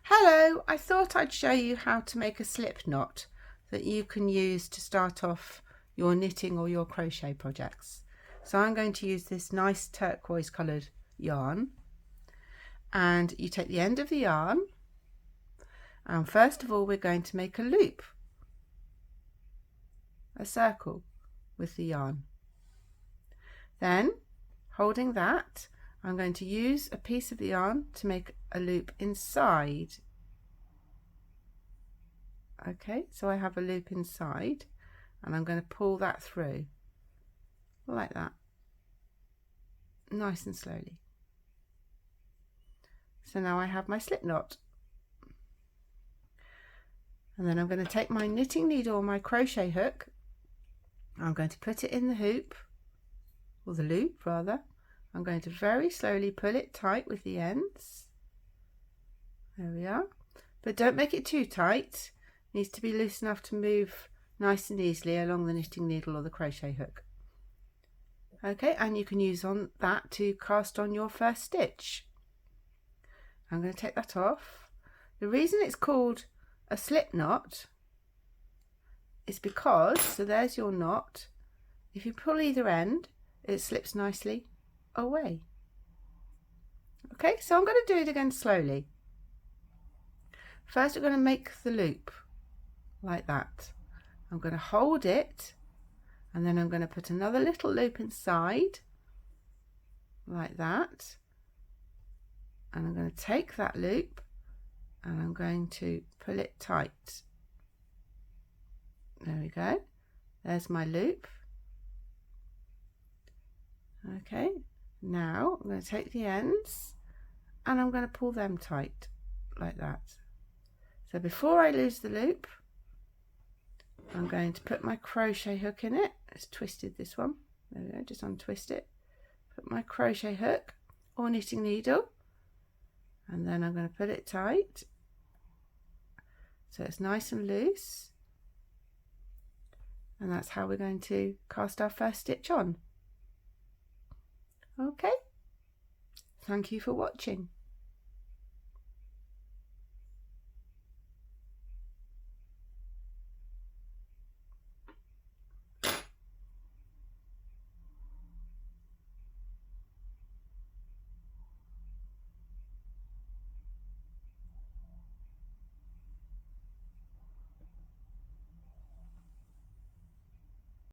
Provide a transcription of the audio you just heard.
Hello, I thought I'd show you how to make a slip knot that you can use to start off your knitting or your crochet projects. So I'm going to use this nice turquoise coloured yarn, and you take the end of the yarn, and first of all we're going to make a loop, a circle with the yarn. Then, holding that, I'm going to use a piece of the yarn to make a loop inside. Okay, so I have a loop inside and I'm going to pull that through like that, nice and slowly. So now I have my slip knot. And then I'm going to take my knitting needle or my crochet hook. I'm going to put it in the hoop, or the loop rather. I'm going to very slowly pull it tight with the ends. There we are. But don't make it too tight. It needs to be loose enough to move nice and easily along the knitting needle or the crochet hook. Okay, and you can use on that to cast on your first stitch. I'm going to take that off. The reason it's called a slip knot is because, so there's your knot, if you pull either end it slips nicely away. Okay, so I'm going to do it again slowly. First we're going to make the loop like that. I'm going to hold it and then I'm going to put another little loop inside like that, and I'm going to take that loop and I'm going to pull it tight. There we go, there's my loop. Okay, now I'm going to take the ends and I'm going to pull them tight like that. So before I lose the loop, I'm going to put my crochet hook in it. It's twisted, this one. There we go, just untwist it. Put my crochet hook or knitting needle, and then I'm going to put it tight so it's nice and loose. And that's how we're going to cast our first stitch on. Okay, thank you for watching.